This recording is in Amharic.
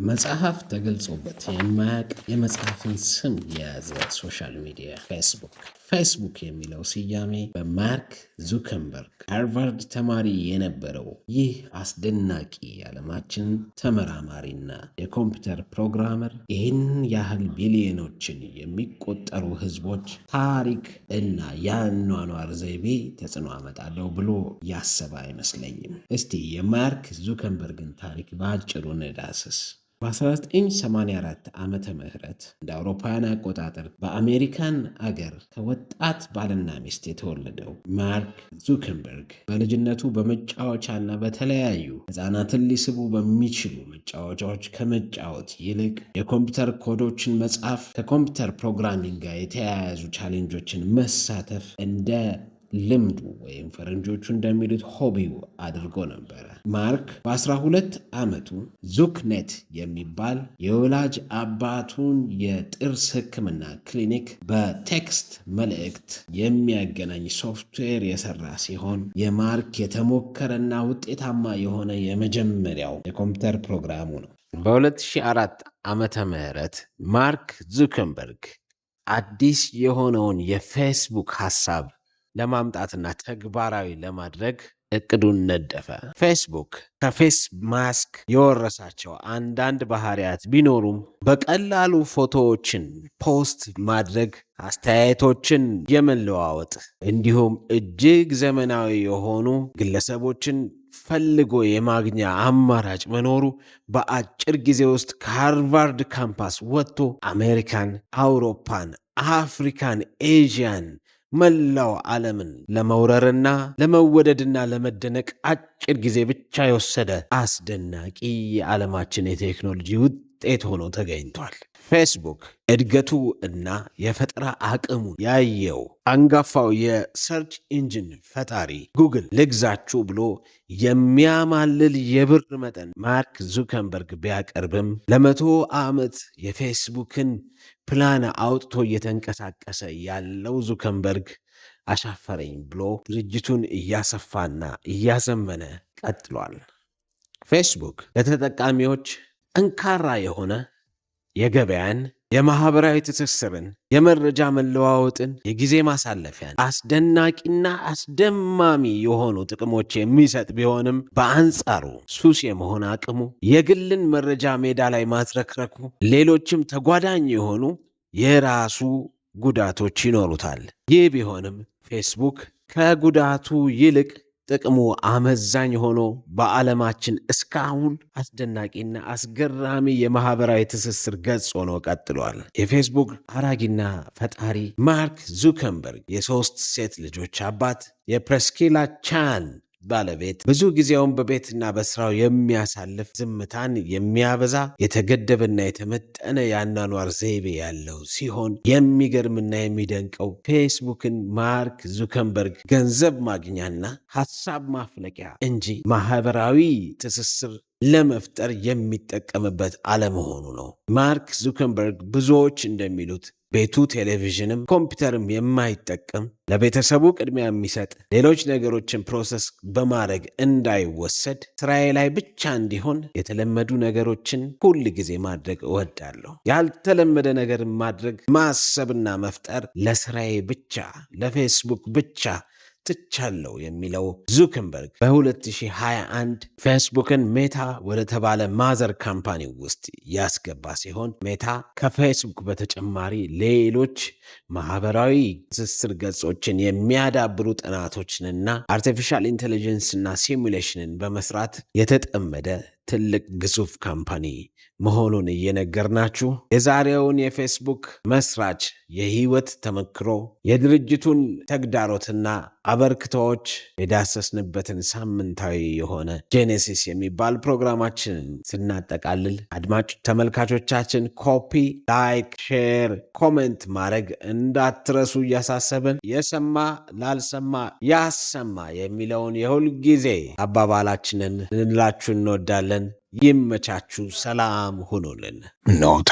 መጽሐፍ ተገልጾበት የማያውቅ የመጽሐፍን ስም የያዘ ሶሻል ሚዲያ ፌስቡክ የሚለው ስያሜ በማርክ ዙከንበርግ ሃርቫርድ ተማሪ የነበረው ይህ አስደናቂ የዓለማችን ተመራማሪና የኮምፒውተር ፕሮግራመር ይህን ያህል ቢሊዮኖችን የሚቆጠሩ ህዝቦች ታሪክ እና የአኗኗር ዘይቤ ተጽዕኖ አመጣለሁ ብሎ ያሰበ አይመስለኝም። እስቲ የማርክ ዙከንበርግን ታሪክ በአጭሩ እንዳስስ። በ1984 ዓመተ ምህረት እንደ አውሮፓውያን አቆጣጠር በአሜሪካን አገር ከወጣት ባልና ሚስት የተወለደው ማርክ ዙከንበርግ በልጅነቱ በመጫወቻና በተለያዩ ሕፃናትን ሊስቡ በሚችሉ መጫወቻዎች ከመጫወት ይልቅ የኮምፒውተር ኮዶችን መጻፍ፣ ከኮምፒውተር ፕሮግራሚንግ ጋር የተያያዙ ቻሌንጆችን መሳተፍ እንደ ልምዱ ወይም ፈረንጆቹ እንደሚሉት ሆቢው አድርጎ ነበረ። ማርክ በ12 ዓመቱ ዙክኔት የሚባል የወላጅ አባቱን የጥርስ ሕክምና ክሊኒክ በቴክስት መልእክት የሚያገናኝ ሶፍትዌር የሰራ ሲሆን የማርክ የተሞከረና ውጤታማ የሆነ የመጀመሪያው የኮምፒውተር ፕሮግራሙ ነው። በ2004 ዓመተ ምህረት ማርክ ዙከንበርግ አዲስ የሆነውን የፌስቡክ ሐሳብ ለማምጣትና ተግባራዊ ለማድረግ እቅዱን ነደፈ። ፌስቡክ ከፌስ ማስክ የወረሳቸው አንዳንድ ባህሪያት ቢኖሩም በቀላሉ ፎቶዎችን ፖስት ማድረግ፣ አስተያየቶችን የመለዋወጥ እንዲሁም እጅግ ዘመናዊ የሆኑ ግለሰቦችን ፈልጎ የማግኛ አማራጭ መኖሩ በአጭር ጊዜ ውስጥ ከሃርቫርድ ካምፓስ ወጥቶ አሜሪካን፣ አውሮፓን፣ አፍሪካን፣ ኤዥያን መላው ዓለምን ለመውረርና ለመወደድና ለመደነቅ አጭር ጊዜ ብቻ የወሰደ አስደናቂ የዓለማችን የቴክኖሎጂ ውጤት ሆኖ ተገኝቷል። ፌስቡክ እድገቱ እና የፈጠራ አቅሙ ያየው አንጋፋው የሰርች ኢንጂን ፈጣሪ ጉግል ልግዛችሁ ብሎ የሚያማልል የብር መጠን ማርክ ዙከንበርግ ቢያቀርብም ለ100 ዓመት የፌስቡክን ፕላን አውጥቶ እየተንቀሳቀሰ ያለው ዙከንበርግ አሻፈረኝ ብሎ ድርጅቱን እያሰፋና እያዘመነ ቀጥሏል። ፌስቡክ ለተጠቃሚዎች ጠንካራ የሆነ የገበያን፣ የማህበራዊ ትስስርን፣ የመረጃ መለዋወጥን፣ የጊዜ ማሳለፊያን አስደናቂና አስደማሚ የሆኑ ጥቅሞች የሚሰጥ ቢሆንም በአንጻሩ ሱስ የመሆን አቅሙ፣ የግልን መረጃ ሜዳ ላይ ማዝረክረኩ፣ ሌሎችም ተጓዳኝ የሆኑ የራሱ ጉዳቶች ይኖሩታል። ይህ ቢሆንም ፌስቡክ ከጉዳቱ ይልቅ ጥቅሙ አመዛኝ ሆኖ በዓለማችን እስካሁን አስደናቂና አስገራሚ የማህበራዊ ትስስር ገጽ ሆኖ ቀጥሏል። የፌስቡክ አራጊና ፈጣሪ ማርክ ዙከንበርግ የ3 ሴት ልጆች አባት፣ የፕሬስኪላ ቻን ባለቤት፣ ብዙ ጊዜውን በቤትና በስራው የሚያሳልፍ፣ ዝምታን የሚያበዛ፣ የተገደበና የተመጠነ የአኗኗር ዘይቤ ያለው ሲሆን የሚገርምና የሚደንቀው ፌስቡክን ማርክ ዙከንበርግ ገንዘብ ማግኛና ሐሳብ ማፍለቂያ እንጂ ማህበራዊ ትስስር ለመፍጠር የሚጠቀምበት አለመሆኑ ነው። ማርክ ዙከንበርግ ብዙዎች እንደሚሉት ቤቱ ቴሌቪዥንም ኮምፒውተርም የማይጠቀም፣ ለቤተሰቡ ቅድሚያ የሚሰጥ፣ ሌሎች ነገሮችን ፕሮሰስ በማድረግ እንዳይወሰድ ስራዬ ላይ ብቻ እንዲሆን የተለመዱ ነገሮችን ሁል ጊዜ ማድረግ እወዳለሁ። ያልተለመደ ነገር ማድረግ፣ ማሰብና መፍጠር ለስራዬ ብቻ፣ ለፌስቡክ ብቻ ትቻለው የሚለው ዙከንበርግ በ2021 ፌስቡክን ሜታ ወደ ተባለ ማዘር ካምፓኒ ውስጥ ያስገባ ሲሆን ሜታ ከፌስቡክ በተጨማሪ ሌሎች ማህበራዊ ትስስር ገጾችን የሚያዳብሩ ጥናቶችንና አርቲፊሻል ኢንቴሊጀንስና ሲሙሌሽንን በመስራት የተጠመደ ትልቅ ግዙፍ ካምፓኒ መሆኑን እየነገርናችሁ የዛሬውን የፌስቡክ መስራች የህይወት ተመክሮ የድርጅቱን ተግዳሮትና አበርክቶዎች የዳሰስንበትን ሳምንታዊ የሆነ ጄኔሲስ የሚባል ፕሮግራማችንን ስናጠቃልል አድማጭ ተመልካቾቻችን ኮፒ፣ ላይክ፣ ሼር፣ ኮሜንት ማድረግ እንዳትረሱ እያሳሰብን የሰማ ላልሰማ ያሰማ የሚለውን የሁል ጊዜ አባባላችንን ልንላችሁ እንወዳለን። ይመቻችሁ። ሰላም ሁኑልን። ኖታ